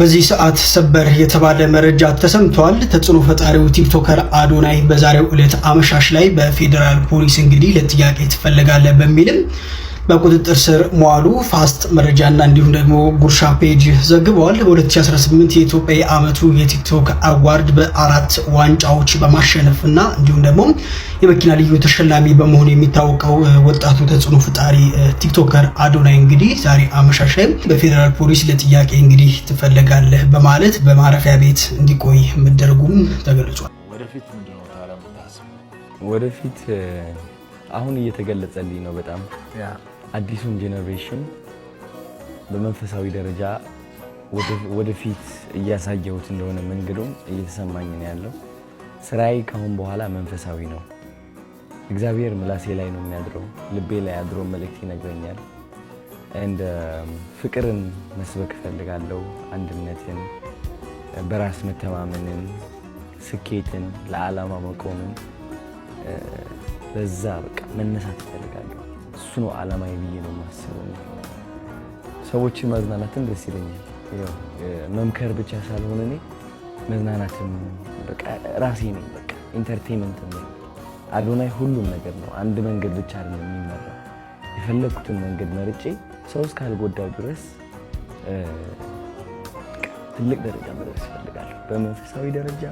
በዚህ ሰዓት ሰበር የተባለ መረጃ ተሰምቷል። ተጽዕኖ ፈጣሪው ቲክቶከር አዶናይ በዛሬው ዕለት አመሻሽ ላይ በፌደራል ፖሊስ እንግዲህ ለጥያቄ ትፈልጋለህ በሚልም በቁጥጥር ስር መዋሉ ፋስት መረጃና እንዲሁም ደግሞ ጉርሻ ፔጅ ዘግበዋል። በ2018 የኢትዮጵያ ዓመቱ የቲክቶክ አዋርድ በ4 ዋንጫዎች በማሸነፍና እንዲሁም ደግሞ የመኪና ልዩ ተሸላሚ በመሆን የሚታወቀው ወጣቱ ተጽዕኖ ፈጣሪ ቲክቶከር አዶናይ እንግዲህ ዛሬ አመሻሽ ላይ በፌደራል ፖሊስ ለጥያቄ እንግዲህ ትፈልጋለህ በማለት በማረፊያ ቤት እንዲቆይ መደረጉም ተገልጿል። ወደፊት አሁን እየተገለጸልኝ ነው። በጣም አዲሱን ጄኔሬሽን በመንፈሳዊ ደረጃ ወደፊት እያሳየሁት እንደሆነ መንገዱም እየተሰማኝ ነው ያለው። ስራዬ ካሁን በኋላ መንፈሳዊ ነው። እግዚአብሔር ምላሴ ላይ ነው የሚያድረው፣ ልቤ ላይ አድሮ መልእክት ይነግረኛል። እንደ ፍቅርን መስበክ እፈልጋለሁ፣ አንድነትን፣ በራስ መተማመንን፣ ስኬትን፣ ለዓላማ መቆምን በዛ በቃ መነሳት እፈልጋለሁ። እሱ ነው ዓላማዬ ብዬ ነው የማስበው። ሰዎችን ማዝናናትን ደስ ይለኛል። መምከር ብቻ ሳልሆን እኔ መዝናናትም በቃ ራሴ ነኝ። በቃ ኢንተርቴይንመንት ነው። አዶናይ ሁሉም ነገር ነው። አንድ መንገድ ብቻ አይደለም የሚመራ። የፈለኩትን መንገድ መርጬ ሰው እስካልጎዳው ድረስ ትልቅ ደረጃ መድረስ እፈልጋለሁ። በመንፈሳዊ ደረጃ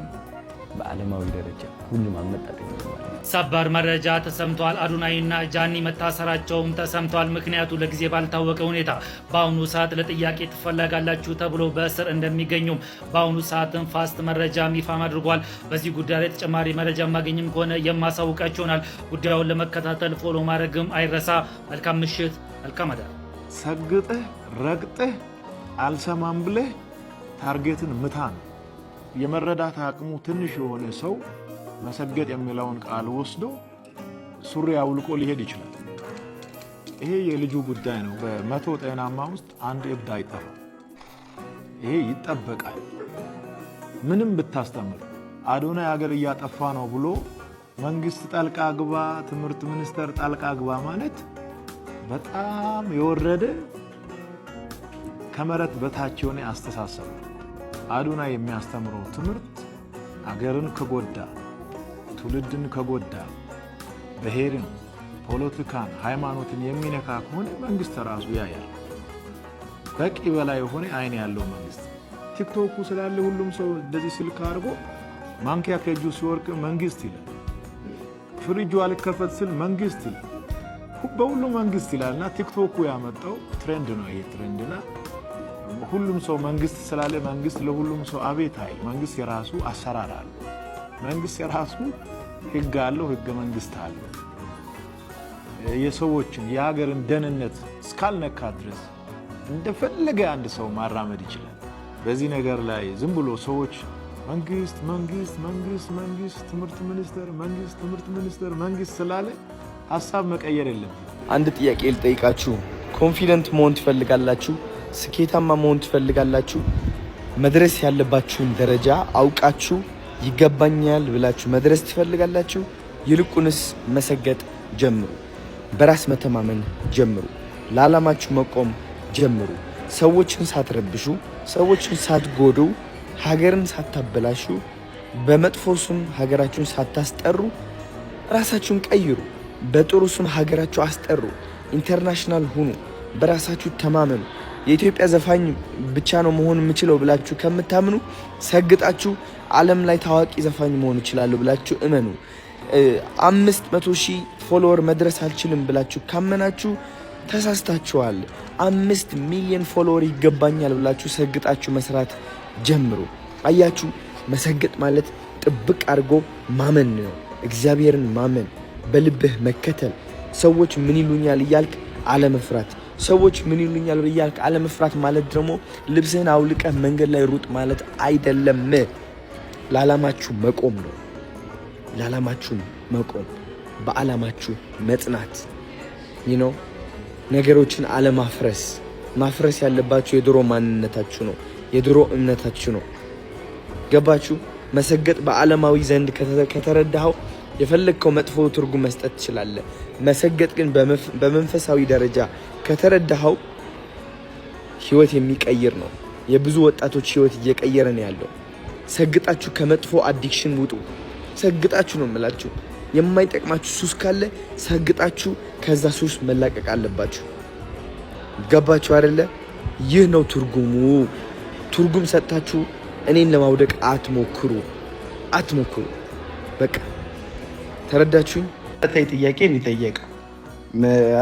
በዓለማዊ ደረጃ ሁሉም አመጣጥኝ ነው። ሰበር መረጃ ተሰምቷል። አዶናይና ጃኒ መታሰራቸውም ተሰምቷል። ምክንያቱ ለጊዜ ባልታወቀ ሁኔታ በአሁኑ ሰዓት ለጥያቄ ትፈለጋላችሁ ተብሎ በእስር እንደሚገኙም በአሁኑ ሰዓትም ፋስት መረጃም ይፋም አድርጓል። በዚህ ጉዳይ ላይ ተጨማሪ መረጃ ማግኘም ከሆነ የማሳውቃችሁ ይሆናል። ጉዳዩን ለመከታተል ፎሎ ማድረግም አይረሳ። መልካም ምሽት፣ መልካም አዳር። ሰግጠህ ረግጠህ አልሰማም ብለህ ታርጌትን ምታ ነው። የመረዳት አቅሙ ትንሽ የሆነ ሰው መሰገጥ የሚለውን ቃል ወስዶ ሱሪ አውልቆ ሊሄድ ይችላል። ይሄ የልጁ ጉዳይ ነው። በመቶ ጤናማ ውስጥ አንድ እብድ አይጠፋም። ይሄ ይጠበቃል። ምንም ብታስተምር አዶናይ ሀገር እያጠፋ ነው ብሎ መንግስት ጣልቃ ግባ፣ ትምህርት ሚኒስቴር ጣልቃ ግባ ማለት በጣም የወረደ ከመሬት በታች የሆነ አስተሳሰብ። አዶናይ የሚያስተምረው ትምህርት አገርን ከጎዳ፣ ትውልድን ከጎዳ፣ ብሔርን፣ ፖለቲካን፣ ሃይማኖትን የሚነካ ከሆነ መንግስት ራሱ ያያል። በቂ በላይ የሆነ አይን ያለው መንግስት። ቲክቶኩ ስላለ ሁሉም ሰው እንደዚህ ስልክ አድርጎ ማንኪያ ከእጁ ሲወርቅ መንግስት ይላል። ፍሪጁ አልከፈት ስል መንግስት ይላል። በሁሉ መንግስት ይላልና ቲክቶኩ ያመጣው ትሬንድ ነው። ይሄ ትሬንድና ሁሉም ሰው መንግስት ስላለ መንግስት ለሁሉም ሰው አቤት አይል። መንግስት የራሱ አሰራር አለው። መንግስት የራሱ ህግ አለው፣ ህገ መንግስት አለው። የሰዎችን የሀገርን ደህንነት እስካልነካ ድረስ እንደፈለገ አንድ ሰው ማራመድ ይችላል። በዚህ ነገር ላይ ዝም ብሎ ሰዎች መንግስት መንግስት መንግስት መንግስት ትምህርት ሚኒስቴር መንግስት ትምህርት ሚኒስቴር መንግስት ስላለ ሐሳብ መቀየር የለም። አንድ ጥያቄ ልጠይቃችሁ። ኮንፊደንት መሆን ትፈልጋላችሁ? ስኬታማ መሆን ትፈልጋላችሁ? መድረስ ያለባችሁን ደረጃ አውቃችሁ ይገባኛል ብላችሁ መድረስ ትፈልጋላችሁ? ይልቁንስ መሰገጥ ጀምሩ። በራስ መተማመን ጀምሩ። ለዓላማችሁ መቆም ጀምሩ። ሰዎችን ሳትረብሹ፣ ሰዎችን ሳትጎዱ፣ ሀገርን ሳታበላሹ፣ በመጥፎ ስም ሀገራችሁን ሳታስጠሩ ራሳችሁን ቀይሩ። በጥሩ ስም ሀገራችሁ አስጠሩ። ኢንተርናሽናል ሁኑ። በራሳችሁ ተማመኑ። የኢትዮጵያ ዘፋኝ ብቻ ነው መሆን የምችለው ብላችሁ ከምታምኑ ሰግጣችሁ ዓለም ላይ ታዋቂ ዘፋኝ መሆን ይችላል ብላችሁ እመኑ። 500,000 ፎሎወር መድረስ አልችልም ብላችሁ ካመናችሁ ተሳስታችኋል። 5 ሚሊዮን ፎሎወር ይገባኛል ብላችሁ ሰግጣችሁ መስራት ጀምሩ። አያችሁ፣ መሰገጥ ማለት ጥብቅ አድርጎ ማመን ነው። እግዚአብሔርን ማመን፣ በልብህ መከተል፣ ሰዎች ምን ይሉኛል እያልክ አለመፍራት። ሰዎች ምን ይሉኛል እያልክ አለመፍራት ማለት ደግሞ ልብስህን አውልቀህ መንገድ ላይ ሩጥ ማለት አይደለም። ለዓላማችሁ መቆም ነው። ለዓላማችሁ መቆም፣ በዓላማችሁ መጽናት ነው። ነገሮችን አለማፍረስ። ማፍረስ ያለባችሁ የድሮ ማንነታችሁ ነው፣ የድሮ እምነታችሁ ነው። ገባችሁ? መሰገጥ በዓለማዊ ዘንድ ከተረዳኸው የፈለግከው መጥፎ ትርጉም መስጠት ትችላለህ። መሰገጥ ግን በመንፈሳዊ ደረጃ ከተረዳኸው ህይወት የሚቀይር ነው። የብዙ ወጣቶች ህይወት እየቀየረ ነው ያለው። ሰግጣችሁ ከመጥፎ አዲክሽን ውጡ። ሰግጣችሁ ነው የምላችሁ። የማይጠቅማችሁ ሱስ ካለ ሰግጣችሁ ከዛ ሱስ መላቀቅ አለባችሁ። ገባችሁ አይደለ? ይህ ነው ትርጉሙ። ትርጉም ሰጣችሁ እኔን ለማውደቅ አትሞክሩ። በቃ ተረዳችሁኝ? ጥያቄ እንጠየቀው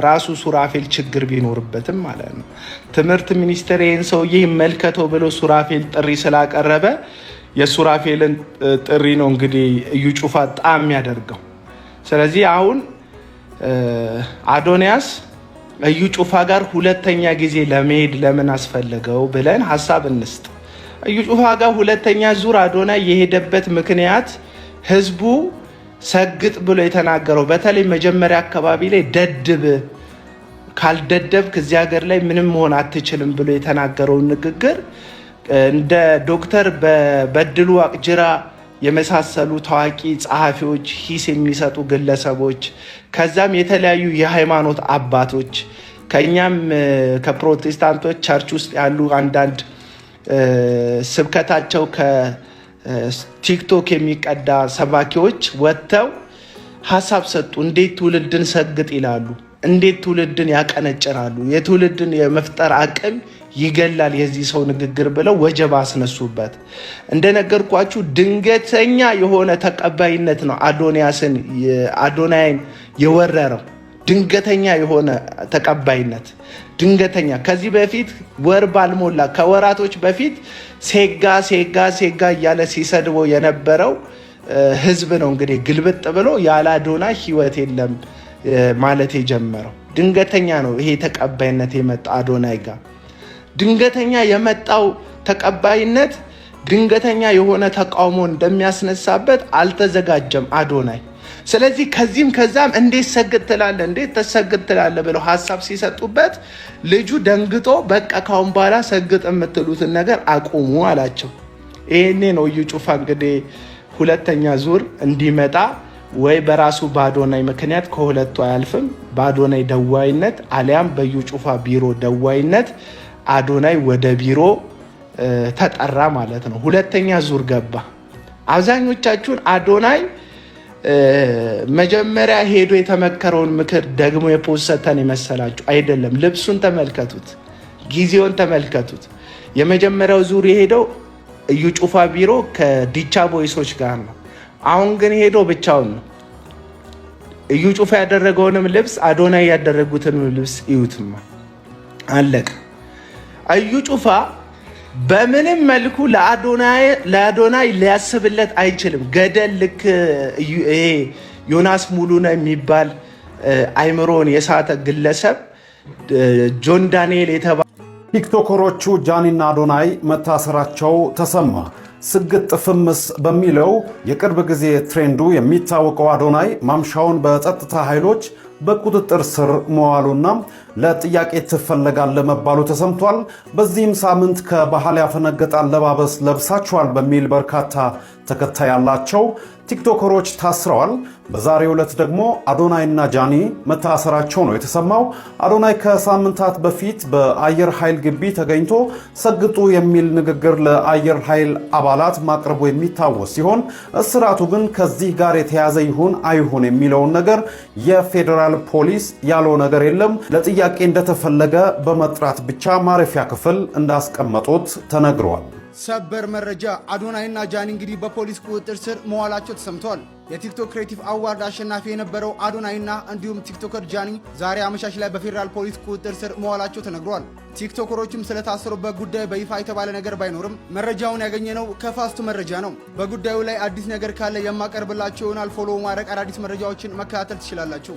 ራሱ ሱራፌል ችግር ቢኖርበትም ማለት ነው። ትምህርት ሚኒስቴር ይህን ሰውዬ ይመልከተው ብሎ ሱራፌል ጥሪ ስላቀረበ የሱራፌልን ጥሪ ነው እንግዲህ እዩ ጩፋ ጣም የሚያደርገው። ስለዚህ አሁን አዶንያስ እዩ ጩፋ ጋር ሁለተኛ ጊዜ ለመሄድ ለምን አስፈለገው ብለን ሀሳብ እንስጥ። እዩ ጩፋ ጋር ሁለተኛ ዙር አዶናይ የሄደበት ምክንያት ህዝቡ ሰግጥ ብሎ የተናገረው በተለይ መጀመሪያ አካባቢ ላይ ደድብ ካልደደብክ እዚህ ሀገር ላይ ምንም መሆን አትችልም ብሎ የተናገረው ንግግር እንደ ዶክተር በድሉ አቅጅራ የመሳሰሉ ታዋቂ ጸሐፊዎች፣ ሂስ የሚሰጡ ግለሰቦች፣ ከዛም የተለያዩ የሃይማኖት አባቶች ከኛም ከፕሮቴስታንቶች ቸርች ውስጥ ያሉ አንዳንድ ስብከታቸው ከቲክቶክ የሚቀዳ ሰባኪዎች ወጥተው ሀሳብ ሰጡ። እንዴት ትውልድን ሰግጥ ይላሉ? እንዴት ትውልድን ያቀነጭራሉ? የትውልድን የመፍጠር አቅም ይገላል የዚህ ሰው ንግግር ብለው ወጀብ አስነሱበት። እንደነገርኳችሁ ድንገተኛ የሆነ ተቀባይነት ነው አዶናይን የወረረው። ድንገተኛ የሆነ ተቀባይነት ድንገተኛ። ከዚህ በፊት ወር ባልሞላ ከወራቶች በፊት ሴጋ እያለ ሲሰድበው የነበረው ህዝብ ነው እንግዲህ ግልብጥ ብሎ ያለ አዶናይ ህይወት የለም ማለት የጀመረው። ድንገተኛ ነው ይሄ ተቀባይነት የመጣ አዶናይ ጋር። ድንገተኛ የመጣው ተቀባይነት ድንገተኛ የሆነ ተቃውሞ እንደሚያስነሳበት አልተዘጋጀም አዶናይ። ስለዚህ ከዚህም ከዛም እንዴት ሰግጥ ትላለህ፣ እንዴት ተሰግጥ ትላለህ ብለው ሀሳብ ሲሰጡበት ልጁ ደንግጦ በቃ ካሁን በኋላ ሰግጥ የምትሉትን ነገር አቁሙ አላቸው። ይሄኔ ነው እዩ ጩፋ እንግዲህ ሁለተኛ ዙር እንዲመጣ ወይ በራሱ በአዶናይ ምክንያት ከሁለቱ አያልፍም፣ በአዶናይ ደዋይነት አሊያም በዩ ጩፋ ቢሮ ደዋይነት አዶናይ ወደ ቢሮ ተጠራ ማለት ነው። ሁለተኛ ዙር ገባ። አብዛኞቻችሁን አዶናይ መጀመሪያ ሄዶ የተመከረውን ምክር ደግሞ የፖሰተን የመሰላችሁ አይደለም። ልብሱን ተመልከቱት፣ ጊዜውን ተመልከቱት። የመጀመሪያው ዙር የሄደው እዩ ጩፋ ቢሮ ከዲቻ ቦይሶች ጋር ነው። አሁን ግን ሄዶ ብቻውን ነው። እዩ ጩፋ ያደረገውንም ልብስ አዶናይ ያደረጉትንም ልብስ እዩትማ፣ አለቀ። እዩ ጩፋ በምንም መልኩ ለአዶናይ ሊያስብለት አይችልም። ገደል ልክ ይሄ ዮናስ ሙሉነህ የሚባል አይምሮን የሳተ ግለሰብ ጆን ዳንኤል የተባለ ቲክቶከሮቹ ጃኒና አዶናይ መታሰራቸው ተሰማ። ስግጥ ፍምስ በሚለው የቅርብ ጊዜ ትሬንዱ የሚታወቀው አዶናይ ማምሻውን በጸጥታ ኃይሎች በቁጥጥር ስር መዋሉና ለጥያቄ ትፈለጋለህ መባሉ ተሰምቷል። በዚህም ሳምንት ከባህል ያፈነገጠ አለባበስ ለብሳቸዋል በሚል በርካታ ተከታይ ያላቸው ቲክቶከሮች ታስረዋል። በዛሬው ዕለት ደግሞ አዶናይና ጃኒ መታሰራቸው ነው የተሰማው። አዶናይ ከሳምንታት በፊት በአየር ኃይል ግቢ ተገኝቶ ሰግጡ የሚል ንግግር ለአየር ኃይል አባላት ማቅረቡ የሚታወስ ሲሆን እስራቱ ግን ከዚህ ጋር የተያዘ ይሁን አይሁን የሚለውን ነገር የፌዴራል ፖሊስ ያለው ነገር የለም። ለጥያቄ እንደተፈለገ በመጥራት ብቻ ማረፊያ ክፍል እንዳስቀመጡት ተነግሯል። ሰበር መረጃ፣ አዶናይና ጃኒ እንግዲህ በፖሊስ ቁጥጥር ስር መዋላቸው ተሰምቷል። የቲክቶክ ክሬቲቭ አዋርድ አሸናፊ የነበረው አዶናይና እንዲሁም ቲክቶከር ጃኒ ዛሬ አመሻሽ ላይ በፌዴራል ፖሊስ ቁጥጥር ስር መዋላቸው ተነግሯል። ቲክቶከሮችም ስለታሰሩበት ጉዳይ በይፋ የተባለ ነገር ባይኖርም መረጃውን ያገኘነው ከፋስቱ መረጃ ነው። በጉዳዩ ላይ አዲስ ነገር ካለ የማቀርብላችሁ ይሆናል። ፎሎ ማድረግ አዳዲስ መረጃዎችን መከታተል ትችላላችሁ።